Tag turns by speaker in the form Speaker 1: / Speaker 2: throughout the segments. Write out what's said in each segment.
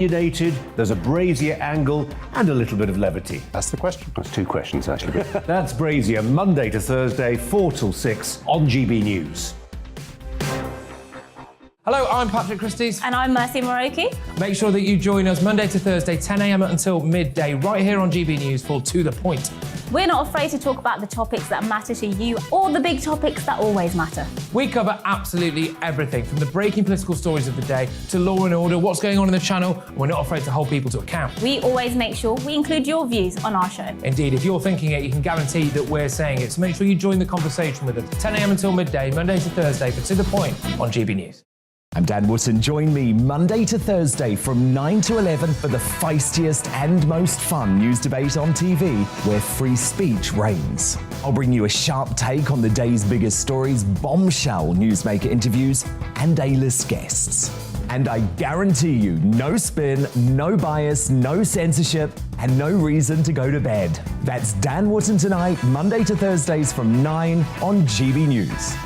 Speaker 1: Opinionated, there's a brazier angle and a little bit of levity.
Speaker 2: That's the question. That's two questions, actually.
Speaker 1: That's Brazier, Monday to Thursday, 4 till 6 on GB News.
Speaker 3: Hello, I'm Patrick Christie's.
Speaker 4: And I'm Mercy Moroki.
Speaker 3: Make sure that you join us Monday to Thursday, 10 a.m. until midday, right here on GB News for To The Point.
Speaker 4: We're not afraid to talk about the topics that matter to you or the big topics that always matter.
Speaker 3: We cover absolutely everything, from the breaking political stories of the day to law and order, what's going on in the channel. We're not afraid to hold people to account.
Speaker 4: We always make sure we include your views on our show.
Speaker 3: Indeed, if you're thinking it, you can guarantee that we're saying it. So make sure you join the conversation with us, 10 a.m. until midday, Monday to Thursday for To The Point on GB News.
Speaker 5: I'm Dan Wootton. Join me Monday to Thursday from 9 to 11 for the feistiest and most fun news debate on TV, where free speech reigns. I'll bring you a sharp take on the day's biggest stories, bombshell newsmaker interviews, and A-list guests. And I guarantee you, no spin, no bias, no censorship, and no reason to go to bed. That's Dan Wootton tonight, Monday to Thursdays from 9 on GB News.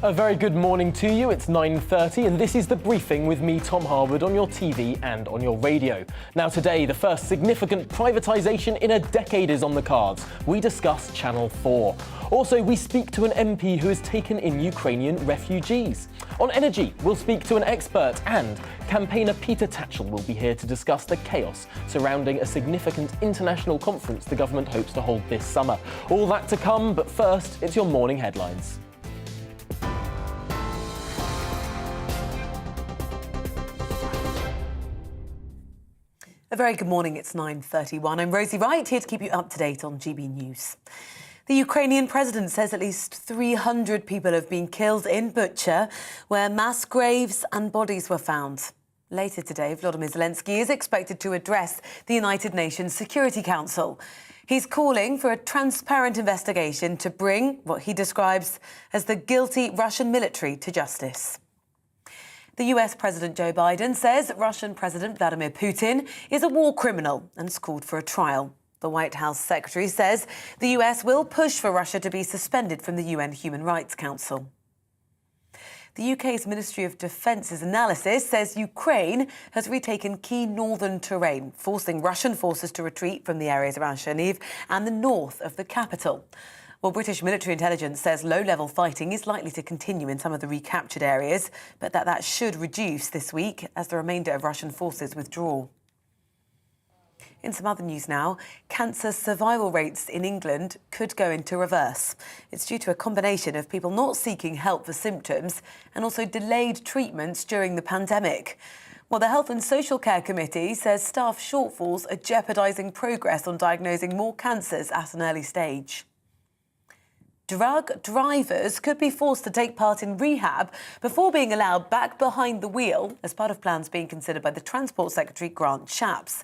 Speaker 6: A very good morning to you. It's 9:30 and this is The Briefing with me, Tom Harwood, on your TV and on your radio. Now today, the first significant privatisation in a decade is on the cards. We discuss Channel 4. Also, we speak to an MP who has taken in Ukrainian refugees. On energy, we'll speak to an expert, and campaigner Peter Tatchell will be here to discuss the chaos surrounding a significant international conference the government hopes to hold this summer. All that to come, but first, it's your morning headlines.
Speaker 7: A very good morning, it's 9:31. I'm Rosie Wright, here to keep you up to date on GB News. The Ukrainian president says at least 300 people have been killed in Bucha, where mass graves and bodies were found. Later today, Volodymyr Zelensky is expected to address the United Nations Security Council. He's calling for a transparent investigation to bring what he describes as the guilty Russian military to justice. The US President Joe Biden says Russian President Vladimir Putin is a war criminal and has called for a trial. The White House secretary says the US will push for Russia to be suspended from the UN Human Rights Council. The UK's Ministry of Defence's analysis says Ukraine has retaken key northern terrain, forcing Russian forces to retreat from the areas around Chernihiv and the north of the capital. Well, British military intelligence says low-level fighting is likely to continue in some of the recaptured areas, but that should reduce this week as the remainder of Russian forces withdraw. In some other news now, cancer survival rates in England could go into reverse. It's due to a combination of people not seeking help for symptoms and also delayed treatments during the pandemic. Well, the Health and Social Care Committee says staff shortfalls are jeopardising progress on diagnosing more cancers at an early stage. Drug drivers could be forced to take part in rehab before being allowed back behind the wheel as part of plans being considered by the Transport Secretary Grant Shapps.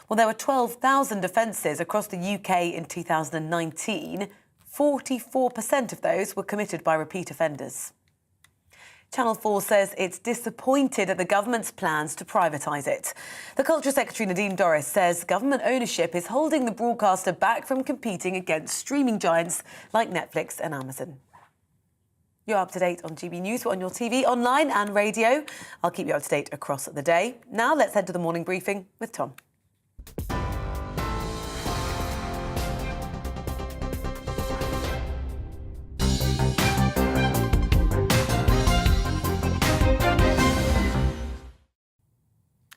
Speaker 7: Well, there were 12,000 offences across the UK in 2019. 44% of those were committed by repeat offenders. Channel 4 says it's disappointed at the government's plans to privatise it. The Culture Secretary Nadine Dorries says government ownership is holding the broadcaster back from competing against streaming giants like Netflix and Amazon. You're up to date on GB News. We're on your TV, online and radio. I'll keep you up to date across the day. Now let's head to the morning briefing with Tom.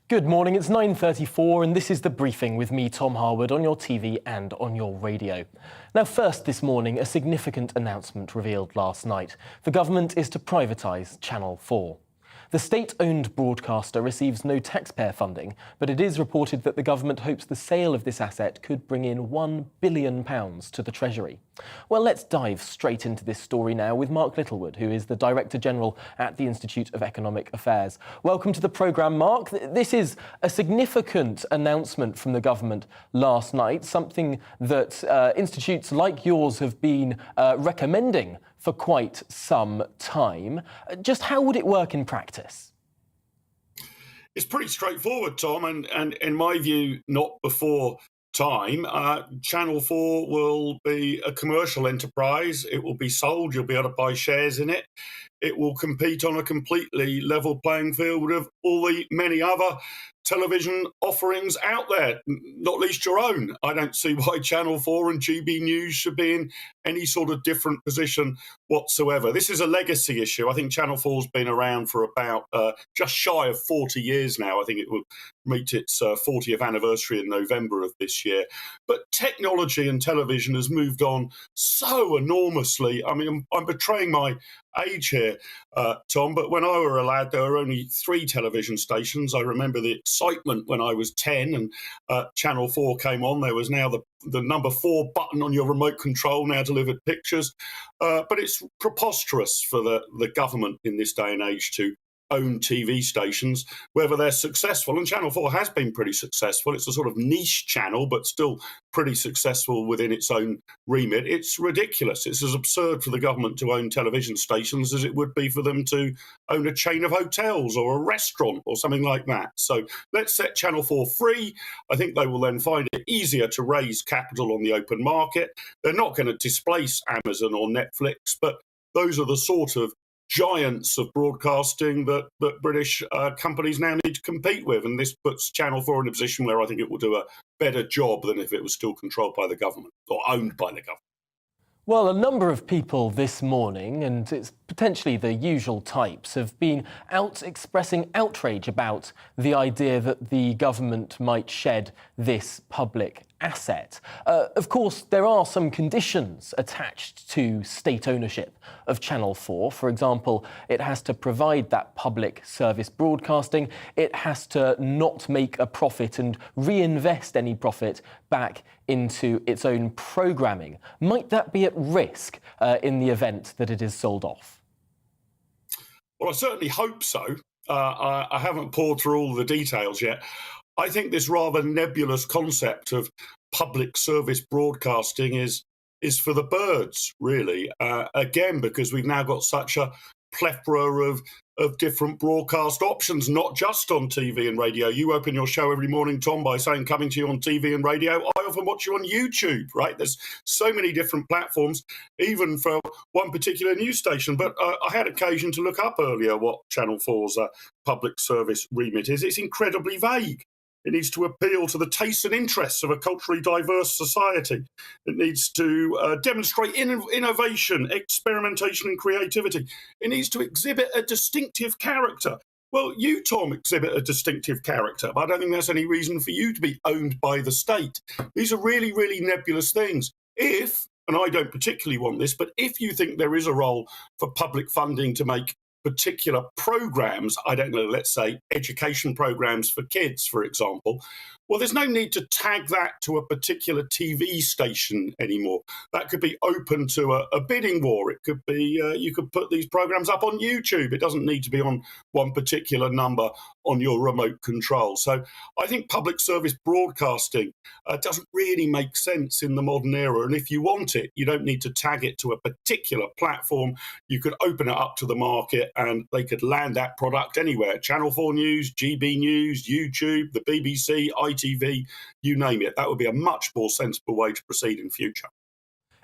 Speaker 6: Good morning, it's 9:34 and this is The Briefing with me, Tom Harwood, on your TV and on your radio. Now first this morning, a significant announcement revealed last night. The government is to privatise Channel 4. The state-owned broadcaster receives no taxpayer funding, but it is reported that the government hopes the sale of this asset could bring in £1 billion to the Treasury. Well, let's dive straight into this story now with Mark Littlewood, who is the Director General at the Institute of Economic Affairs. Welcome to the programme, Mark. This is a significant announcement from the government last night, something that institutes like yours have been recommending for quite some time. Just how would it work in practice?
Speaker 8: It's pretty straightforward, Tom, and in my view, not before time, Channel 4 will be a commercial enterprise. It will be sold. You'll be able to buy shares in it. It will compete on a completely level playing field with all the many other television offerings out there, not least your own. I don't see why Channel 4 and GB News should be in any sort of different position whatsoever. This is a legacy issue. I think Channel 4's been around for about just shy of 40 years now. I think it will meet its 40th anniversary in November of this year. But technology and television has moved on so enormously. I mean, I'm betraying my age here, Tom, but when I were a lad, there were only 3 television stations. I remember the excitement when I was 10 and Channel 4 came on. There was now the number 4 button on your remote control now delivered pictures. But it's preposterous for the government in this day and age to own TV stations, whether they're successful. And Channel 4 has been pretty successful. It's a sort of niche channel, but still pretty successful within its own remit. It's ridiculous. It's as absurd for the government to own television stations as it would be for them to own a chain of hotels or a restaurant or something like that. So let's set Channel 4 free. I think they will then find it easier to raise capital on the open market. They're not going to displace Amazon or Netflix, but those are the sort of giants of broadcasting that British companies now need to compete with. And this puts Channel 4 in a position where I think it will do a better job than if it was still controlled by the government or owned by the government.
Speaker 6: Well, a number of people this morning, and it's potentially the usual types, have been out expressing outrage about the idea that the government might shed this public asset. Of course, there are some conditions attached to state ownership of Channel 4. For example, it has to provide that public service broadcasting. It has to not make a profit and reinvest any profit back into its own programming. Might that be at risk in the event that it is sold off?
Speaker 8: Well, I certainly hope so. I haven't poured through all the details yet. I think this rather nebulous concept of public service broadcasting is for the birds, really. Again, because we've now got such a plethora of different broadcast options, not just on TV and radio. You open your show every morning, Tom, by saying coming to you on TV and radio. I often watch you on YouTube, right? There's so many different platforms, even for one particular news station. But I had occasion to look up earlier what Channel 4's public service remit is. It's incredibly vague. It needs to appeal to the tastes and interests of a culturally diverse society. It needs to demonstrate innovation, experimentation and creativity. It needs to exhibit a distinctive character. Well, you, Tom, exhibit a distinctive character, but I don't think that's any reason for you to be owned by the state. These are really, really nebulous things. If, and I don't particularly want this, but if you think there is a role for public funding to make particular programs, I don't know, let's say education programs for kids, for example, well, there's no need to tag that to a particular TV station anymore. That could be open to a bidding war. It could be, you could put these programs up on YouTube. It doesn't need to be on one particular number on your remote control. So I think public service broadcasting doesn't really make sense in the modern era. And if you want it, you don't need to tag it to a particular platform. You could open it up to the market and they could land that product anywhere. Channel 4 News, GB News, YouTube, the BBC, ITV, you name it. That would be a much more sensible way to proceed in future.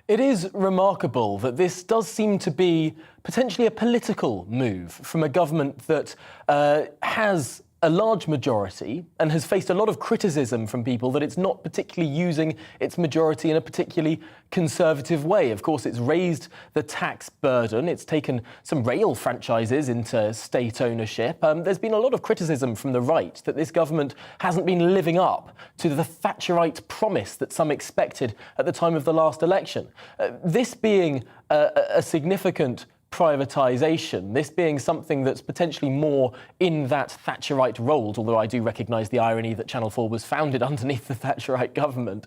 Speaker 6: It is remarkable that this does seem to be potentially a political move from a government that has a large majority and has faced a lot of criticism from people that it's not particularly using its majority in a particularly conservative way. Of course, it's raised the tax burden. It's taken some rail franchises into state ownership. There's been a lot of criticism from the right that this government hasn't been living up to the Thatcherite promise that some expected at the time of the last election. This being a significant privatisation, this being something that's potentially more in that Thatcherite rolled, although I do recognise the irony that Channel 4 was founded underneath the Thatcherite government.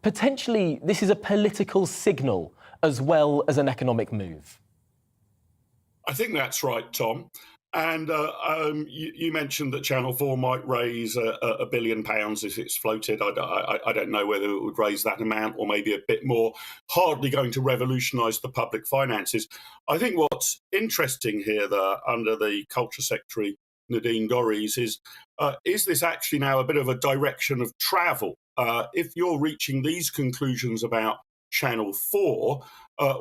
Speaker 6: Potentially, this is a political signal as well as an economic move.
Speaker 8: I think that's right, Tom. And you mentioned that Channel 4 might raise £1 billion if it's floated. I don't know whether it would raise that amount or maybe a bit more. Hardly going to revolutionise the public finances. I think what's interesting here, though, under the Culture Secretary Nadine Dorries is this actually now a bit of a direction of travel? If you're reaching these conclusions about Channel 4,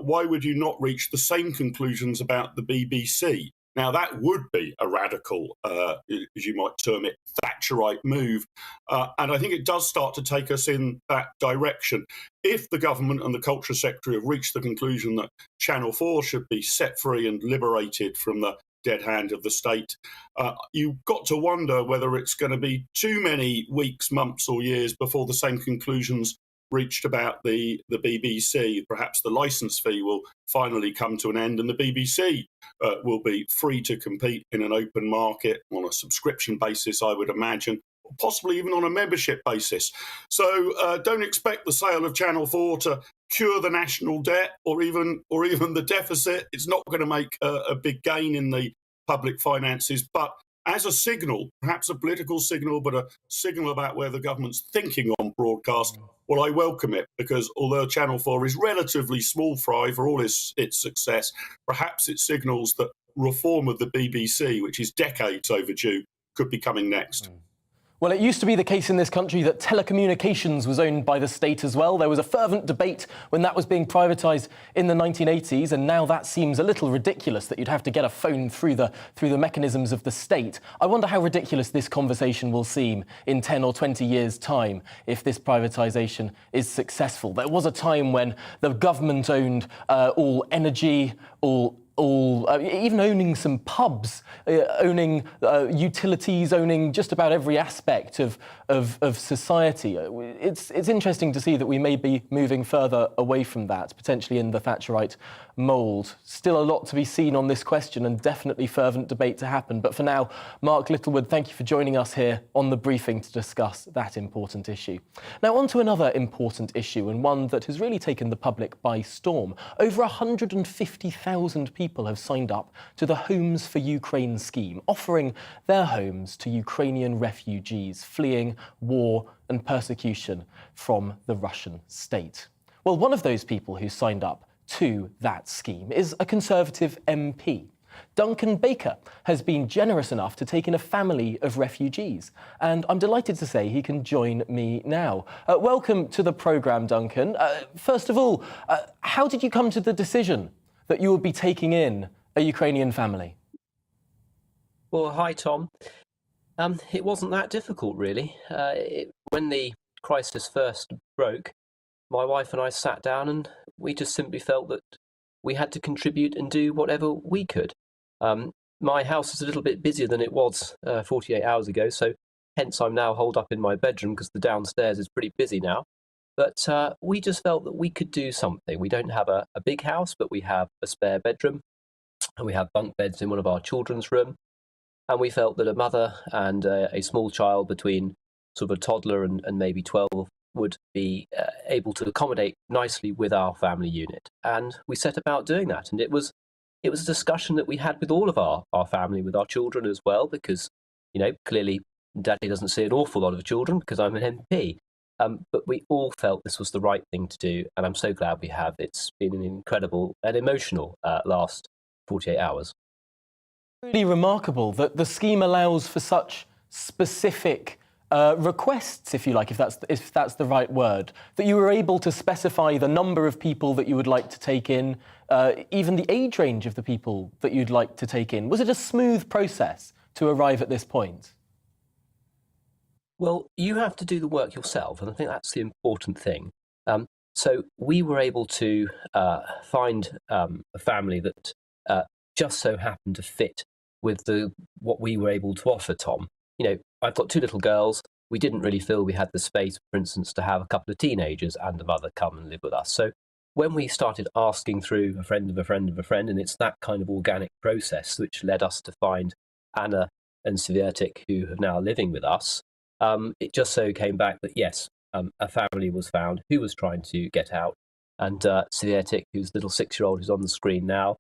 Speaker 8: why would you not reach the same conclusions about the BBC? Now, that would be a radical, as you might term it, Thatcherite move. And I think it does start to take us in that direction. If the government and the Culture Secretary have reached the conclusion that Channel 4 should be set free and liberated from the dead hand of the state, you've got to wonder whether it's going to be too many weeks, months or years before the same conclusions reached about the BBC. Perhaps the licence fee will finally come to an end and the BBC will be free to compete in an open market on a subscription basis, I would imagine, or possibly even on a membership basis. So don't expect the sale of Channel 4 to cure the national debt or even the deficit. It's not going to make a big gain in the public finances, but as a signal, perhaps a political signal, but a signal about where the government's thinking on broadcast, well, I welcome it, because although Channel 4 is relatively small fry for all its success, perhaps it signals that reform of the BBC, which is decades overdue, could be coming next.
Speaker 6: Well, it used to be the case in this country that telecommunications was owned by the state as well. There was a fervent debate when that was being privatised in the 1980s, and now that seems a little ridiculous that you'd have to get a phone through the mechanisms of the state. I wonder how ridiculous this conversation will seem in 10 or 20 years' time if this privatisation is successful. There was a time when the government owned all energy, even owning some pubs, owning utilities, owning just about every aspect of society. It's interesting to see that we may be moving further away from that, potentially in the Thatcherite mould. Still a lot to be seen on this question and definitely fervent debate to happen. But for now, Mark Littlewood, thank you for joining us here on The Briefing to discuss that important issue. Now on to another important issue, and one that has really taken the public by storm. Over 150,000 people have signed up to the Homes for Ukraine scheme, offering their homes to Ukrainian refugees fleeing war and persecution from the Russian state. Well, one of those people who signed up to that scheme is a Conservative MP. Duncan Baker has been generous enough to take in a family of refugees, and I'm delighted to say he can join me now. Welcome to the programme, Duncan. First of all, how did you come to the decision that you would be taking in a Ukrainian family?
Speaker 9: Well, hi, Tom. It wasn't that difficult, really. When the crisis first broke, my wife and I sat down and we just simply felt that we had to contribute and do whatever we could. My house is a little bit busier than it was 48 hours ago, so hence I'm now holed up in my bedroom because the downstairs is pretty busy now. But we just felt that we could do something. We don't have a big house, but we have a spare bedroom and we have bunk beds in one of our children's room. And we felt that a mother and a small child between sort of a toddler and maybe 12 would be able to accommodate nicely with our family unit. And we set about doing that. And it was a discussion that we had with all of our family, with our children as well, because, you know, clearly Daddy doesn't see an awful lot of children because I'm an MP. But we all felt this was the right thing to do. And I'm so glad we have. It's been an incredible and emotional last 48 hours.
Speaker 6: Really remarkable that the scheme allows for such specific requests, if you like, if that's the right word, that you were able to specify the number of people that you would like to take in, even the age range of the people that you'd like to take in. Was it a smooth process to arrive at this point?
Speaker 9: Well, you have to do the work yourself, and I think that's the important thing. So we were able to find a family that just so happened to fit with what we were able to offer, Tom. You know, I've got two little girls. We didn't really feel we had the space, for instance, to have a couple of teenagers and a mother come and live with us. So when we started asking through a friend of a friend of a friend, and it's that kind of organic process which led us to find Anna and Svietik, who are now living with us, it just so came back that, yes, a family was found who was trying to get out. And Svietik, who's the little 6-year-old who's on the screen now,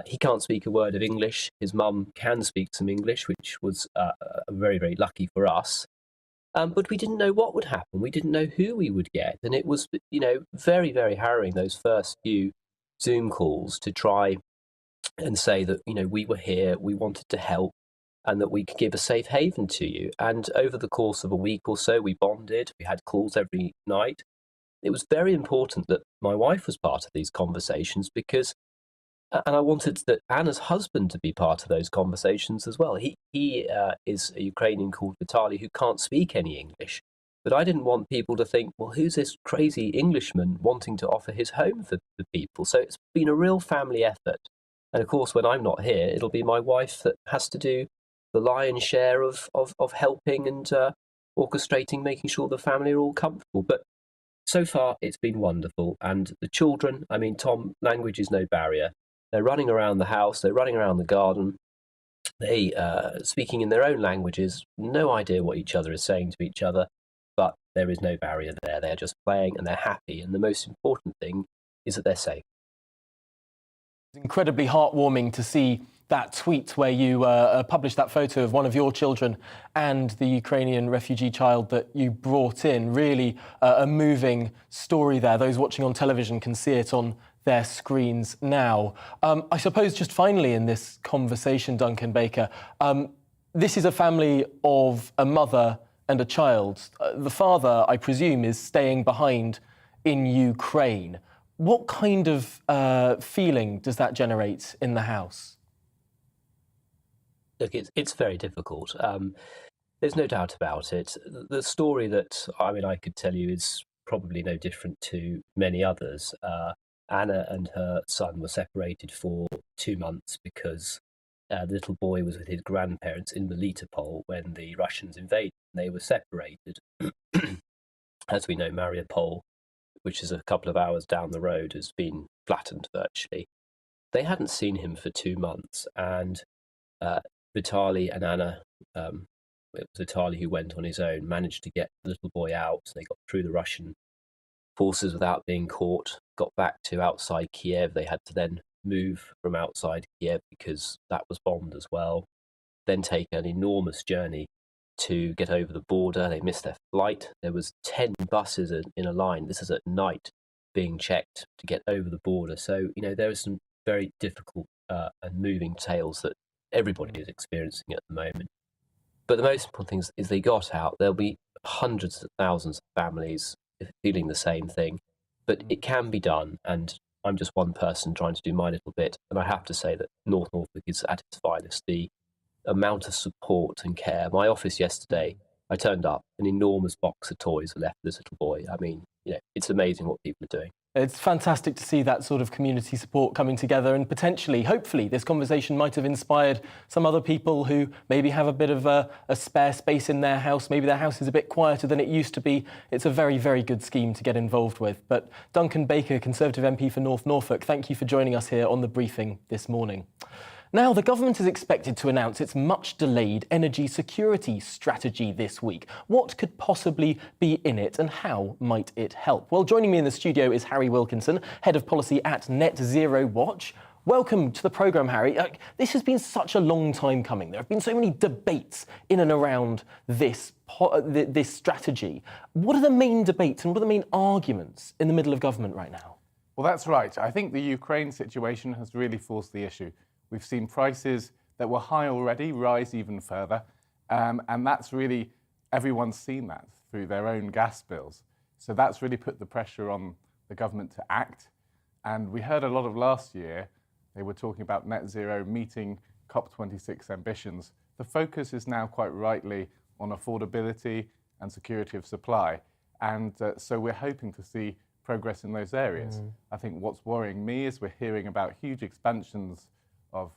Speaker 9: he can't speak a word of English. His mum can speak some English, which was very, very lucky for us. But we didn't know what would happen. We didn't know who we would get. And it was, you know, very, very harrowing, those first few Zoom calls, to try and say that, you know, we were here, we wanted to help. and that we could give a safe haven to you. And over the course of a week or so, we bonded, we had calls every night. It was very important that my wife was part of these conversations because, and I wanted that Anna's husband to be part of those conversations as well. He is a Ukrainian called Vitaly who can't speak any English. But I didn't want people to think, well, who's this crazy Englishman wanting to offer his home for people? So it's been a real family effort. And of course, when I'm not here, it'll be my wife that has to do the lion's share of helping and orchestrating, making sure the family are all comfortable. But so far, it's been wonderful. And the children, I mean, Tom, language is no barrier. They're running around the house, they're running around the garden, they speaking in their own languages, no idea what each other is saying to each other. But there is no barrier there. They're just playing and they're happy. And the most important thing is that they're safe.
Speaker 6: It's incredibly heartwarming to see that tweet where you published that photo of one of your children and the Ukrainian refugee child that you brought in. Really a moving story there. Those watching on television can see it on their screens now. I suppose just finally in this conversation, Duncan Baker, this is a family of a mother and a child. The father, I presume, is staying behind in Ukraine. What kind of feeling does that generate in the house?
Speaker 9: Look, it's very difficult. There's no doubt about it. The story that, I could tell you is probably no different to many others. Anna and her son were separated for 2 months because the little boy was with his grandparents in Melitopol when the Russians invaded. They were separated. As we know, Mariupol, which is a couple of hours down the road, has been flattened virtually. They hadn't seen him for 2 months, and Vitaly and Anna, it was Vitaly who went on his own, managed to get the little boy out. They got through the Russian forces without being caught, got back to outside Kiev. They had to then move from outside Kiev because that was bombed as well. Then take an enormous journey to get over the border. They missed their flight. There was 10 buses in a line. This is at night being checked to get over the border. So, there are some very difficult and moving tales that everybody is experiencing at the moment. But the most important thing is they got out. There'll be hundreds of thousands of families feeling the same thing. But it can be done, and I'm just one person trying to do my little bit. And I have to say that North Norfolk is at its finest. The amount of support and care. My office yesterday, I turned up, an enormous box of toys were left for this little boy. It's amazing what people are doing.
Speaker 6: It's fantastic to see that sort of community support coming together, and potentially, hopefully, this conversation might have inspired some other people who maybe have a bit of a spare space in their house. Maybe their house is a bit quieter than it used to be. It's a very, very good scheme to get involved with. But Duncan Baker, Conservative MP for North Norfolk, thank you for joining us here on The Briefing this morning. Now, the government is expected to announce its much-delayed energy security strategy this week. What could possibly be in it and how might it help? Well, joining me in the studio is Harry Wilkinson, Head of Policy at Net Zero Watch. Welcome to the programme, Harry. This has been such a long time coming. There have been so many debates in and around this strategy. What are the main debates and what are the main arguments in the middle of government right now?
Speaker 10: Well, that's right. I think the Ukraine situation has really forced the issue. We've seen prices that were high already rise even further, and that's really, everyone's seen that through their own gas bills. So that's really put the pressure on the government to act. And we heard a lot of last year, they were talking about net zero meeting COP26 ambitions. The focus is now quite rightly on affordability and security of supply. And so we're hoping to see progress in those areas. I think what's worrying me is we're hearing about huge expansions of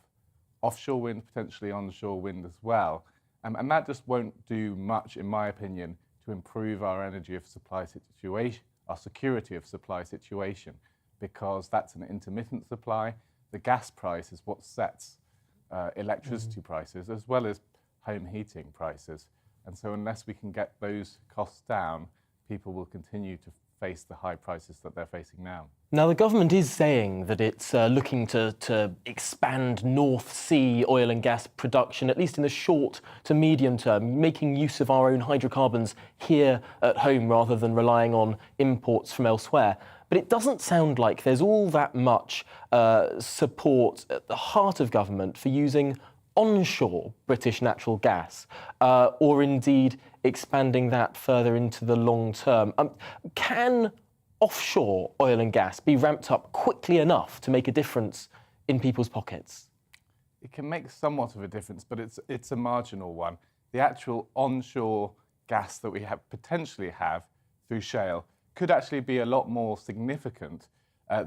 Speaker 10: offshore wind, potentially onshore wind as well. And that just won't do much, in my opinion, to improve our energy of supply situation, our security of supply situation, because that's an intermittent supply. The gas price is what sets electricity prices as well as home heating prices. And so unless we can get those costs down, people will continue to face the high prices that they're facing now.
Speaker 6: Now, the government is saying that it's looking to expand North Sea oil and gas production, at least in the short to medium term, making use of our own hydrocarbons here at home rather than relying on imports from elsewhere. But it doesn't sound like there's all that much support at the heart of government for using onshore British natural gas, or indeed expanding that further into the long term. Can offshore oil and gas be ramped up quickly enough to make a difference in people's pockets?
Speaker 10: It can make somewhat of a difference, but it's a marginal one. The actual onshore gas that we potentially have through shale could actually be a lot more significant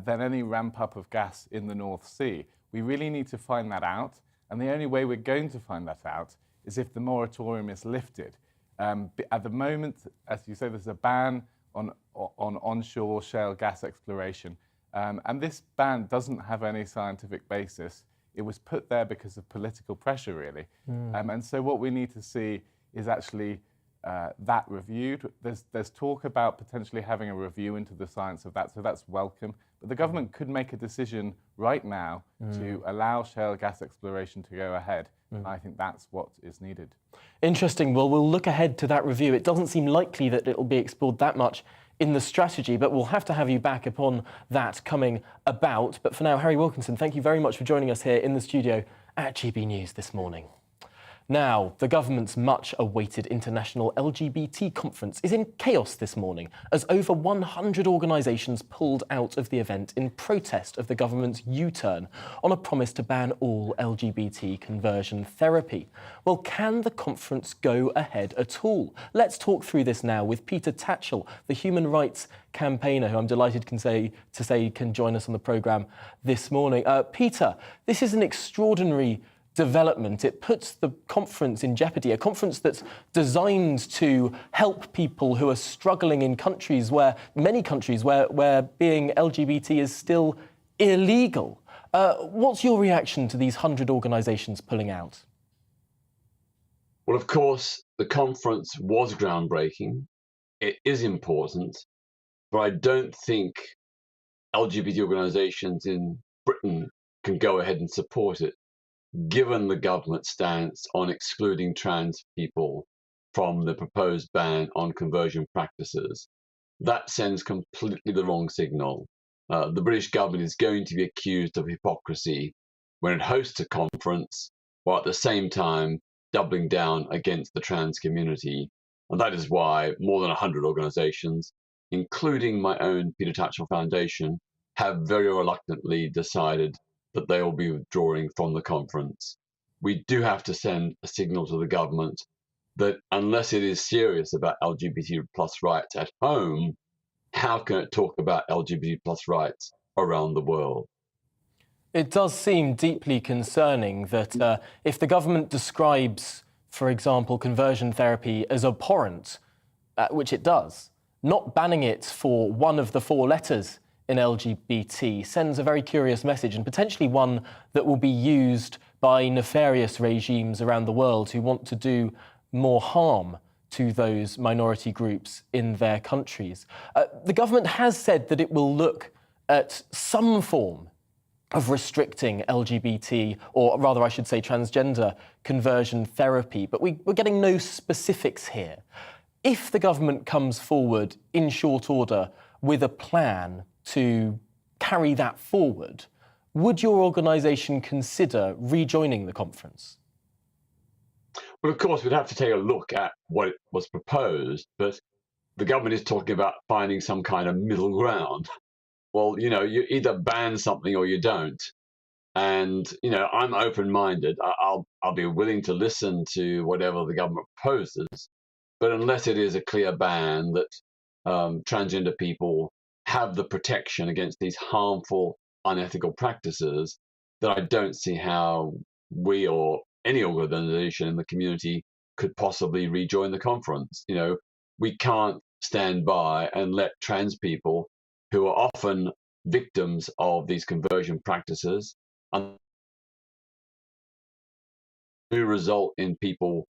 Speaker 10: than any ramp up of gas in the North Sea. We really need to find that out, and the only way we're going to find that out is if the moratorium is lifted. At the moment, as you say, there's a ban on onshore shale gas exploration, and this ban doesn't have any scientific basis. It was put there because of political pressure, really. And so what we need to see is actually that reviewed. There's talk about potentially having a review into the science of that, so that's welcome. But the government could make a decision right now to allow shale gas exploration to go ahead. And I think that's what is needed.
Speaker 6: Interesting. Well, we'll look ahead to that review. It doesn't seem likely that it'll be explored that much in the strategy, but we'll have to have you back upon that coming about. But for now, Harry Wilkinson, thank you very much for joining us here in the studio at GB News this morning. Now, the government's much-awaited international LGBT conference is in chaos this morning as over 100 organisations pulled out of the event in protest of the government's U-turn on a promise to ban all LGBT conversion therapy. Well, can the conference go ahead at all? Let's talk through this now with Peter Tatchell, the human rights campaigner, who I'm delighted to say can join us on the programme this morning. Peter, this is an extraordinary development. It puts the conference in jeopardy, a conference that's designed to help people who are struggling in many countries where being LGBT is still illegal. What's your reaction to these 100 organisations pulling out?
Speaker 11: Well, of course, the conference was groundbreaking. It is important, but I don't think LGBT organisations in Britain can go ahead and support it, given the government's stance on excluding trans people from the proposed ban on conversion practices. That sends completely the wrong signal. The British government is going to be accused of hypocrisy when it hosts a conference, while at the same time doubling down against the trans community. And that is why more than 100 organisations, including my own Peter Tatchell Foundation, have very reluctantly decided that they will be withdrawing from the conference. We do have to send a signal to the government that unless it is serious about LGBT plus rights at home, how can it talk about LGBT plus rights around the world?
Speaker 6: It does seem deeply concerning that if the government describes, for example, conversion therapy as abhorrent, which it does, not banning it for one of the 4 letters in LGBT sends a very curious message, and potentially one that will be used by nefarious regimes around the world who want to do more harm to those minority groups in their countries. The government has said that it will look at some form of restricting LGBT, or rather I should say transgender, conversion therapy, but we're getting no specifics here. If the government comes forward in short order with a plan to carry that forward, would your organisation consider rejoining the conference?
Speaker 11: Well, of course, we'd have to take a look at what was proposed, but the government is talking about finding some kind of middle ground. Well, you either ban something or you don't. And, I'm open-minded. I'll be willing to listen to whatever the government proposes, but unless it is a clear ban that transgender people have the protection against these harmful, unethical practices, that I don't see how we or any organisation in the community could possibly rejoin the conference. We can't stand by and let trans people, who are often victims of these conversion practices, and do result in people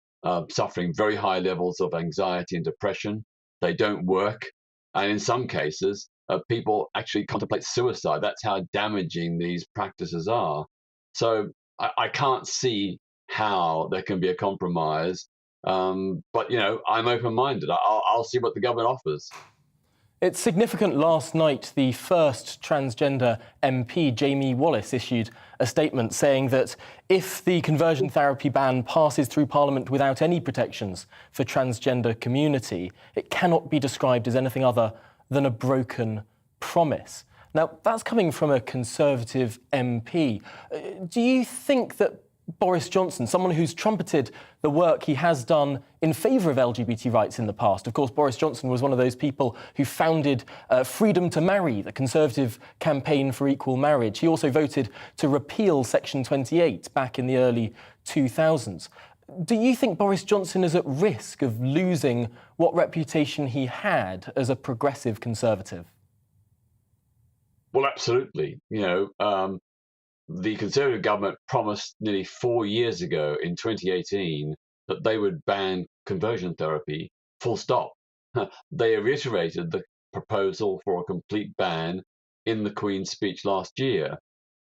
Speaker 11: suffering very high levels of anxiety and depression. They don't work, and in some cases, people actually contemplate suicide. That's how damaging these practices are. So I can't see how there can be a compromise. But, I'm open-minded. I'll see what the government offers.
Speaker 6: It's significant last night the first transgender MP, Jamie Wallis, issued a statement saying that if the conversion therapy ban passes through Parliament without any protections for transgender community, it cannot be described as anything other than a broken promise. Now, that's coming from a Conservative MP. Do you think that Boris Johnson, someone who's trumpeted the work he has done in favour of LGBT rights in the past. Of course, Boris Johnson was one of those people who founded Freedom to Marry, the Conservative campaign for equal marriage. He also voted to repeal Section 28 back in the early 2000s. Do you think Boris Johnson is at risk of losing what reputation he had as a progressive Conservative?
Speaker 11: Well, absolutely. The Conservative government promised nearly 4 years ago in 2018 that they would ban conversion therapy, full stop. They reiterated the proposal for a complete ban in the Queen's speech last year.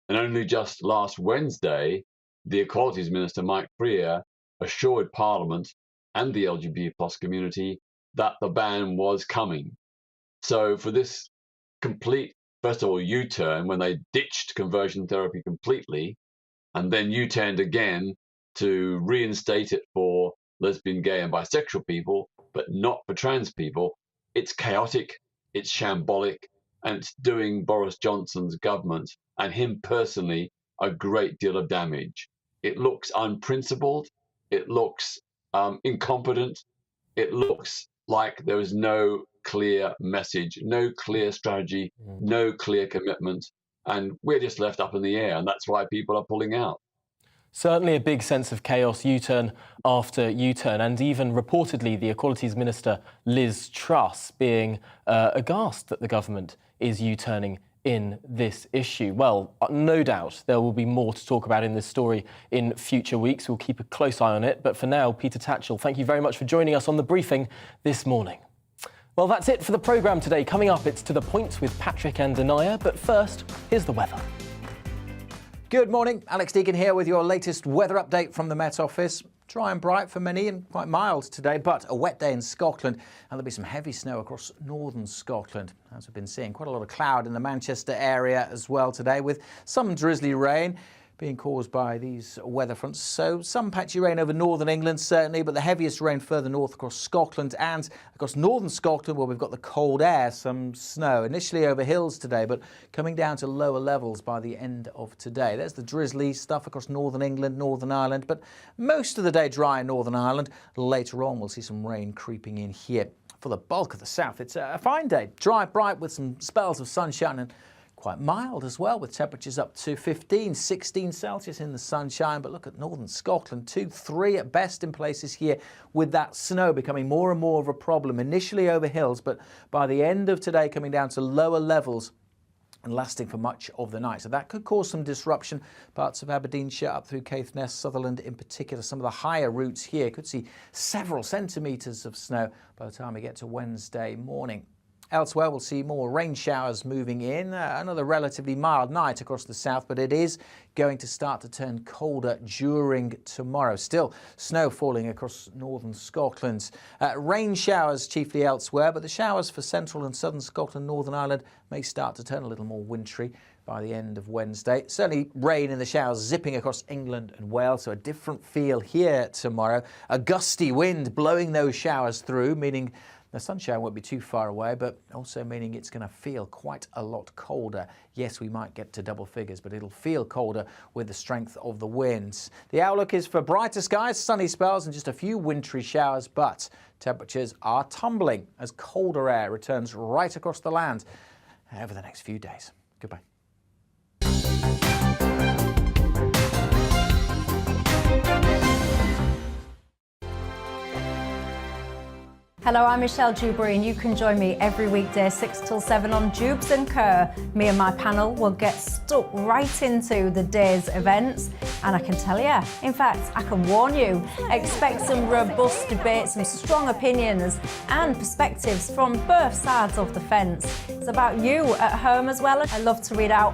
Speaker 11: And only just last Wednesday, the Equalities Minister, Mike Freer, assured Parliament and the LGBT plus community that the ban was coming. So for this complete, first of all, U-turn, when they ditched conversion therapy completely, and then U-turned again to reinstate it for lesbian, gay and bisexual people, but not for trans people, it's chaotic, it's shambolic, and it's doing Boris Johnson's government and him personally a great deal of damage. It looks unprincipled, it looks incompetent, it looks like there is no clear message, no clear strategy, no clear commitment, and we're just left up in the air, and that's why people are pulling out.
Speaker 6: Certainly a big sense of chaos, U-turn after U-turn, and even reportedly the Equalities Minister, Liz Truss, being aghast that the government is U-turning in this issue. Well, no doubt there will be more to talk about in this story in future weeks. We'll keep a close eye on it, but for now, Peter Tatchell, thank you very much for joining us on The Briefing this morning. Well, that's it for the programme today. Coming up, it's To The Point with Patrick and Denaya, but first, here's the weather.
Speaker 12: Good morning, Alex Deegan here with your latest weather update from the Met Office. Dry and bright for many and quite mild today, but a wet day in Scotland, and there'll be some heavy snow across northern Scotland. As we've been seeing, quite a lot of cloud in the Manchester area as well today, with some drizzly rain being caused by these weather fronts. So some patchy rain over northern England, certainly, but the heaviest rain further north across Scotland and across northern Scotland, where we've got the cold air, some snow, initially over hills today, but coming down to lower levels by the end of today. There's the drizzly stuff across northern England, Northern Ireland, but most of the day dry in Northern Ireland. Later on, we'll see some rain creeping in here. For the bulk of the south, it's a fine day, dry, bright, with some spells of sunshine and quite mild as well, with temperatures up to 15, 16 Celsius in the sunshine. But look at northern Scotland, 2, 3 at best in places here, with that snow becoming more and more of a problem, initially over hills, but by the end of today coming down to lower levels and lasting for much of the night. So that could cause some disruption. Parts of Aberdeenshire up through Caithness, Sutherland in particular, some of the higher routes here could see several centimetres of snow by the time we get to Wednesday morning. Elsewhere, we'll see more rain showers moving in. Another relatively mild night across the south, but it is going to start to turn colder during tomorrow. Still, snow falling across northern Scotland. Rain showers chiefly elsewhere, but the showers for central and southern Scotland, Northern Ireland may start to turn a little more wintry by the end of Wednesday. Certainly rain in the showers zipping across England and Wales, so a different feel here tomorrow. A gusty wind blowing those showers through, meaning the sunshine won't be too far away, but also meaning it's going to feel quite a lot colder. Yes, we might get to double figures, but it'll feel colder with the strength of the winds. The outlook is for brighter skies, sunny spells and just a few wintry showers, but temperatures are tumbling as colder air returns right across the land over the next few days. Goodbye.
Speaker 13: Hello, I'm Michelle Dewberry, and you can join me every weekday 6 till 7 on Dubes and Kerr. Me and my panel will get stuck right into the day's events, and I can tell you, in fact, I can warn you, expect some robust debate, some strong opinions and perspectives from both sides of the fence. It's about you at home as well. I love to read out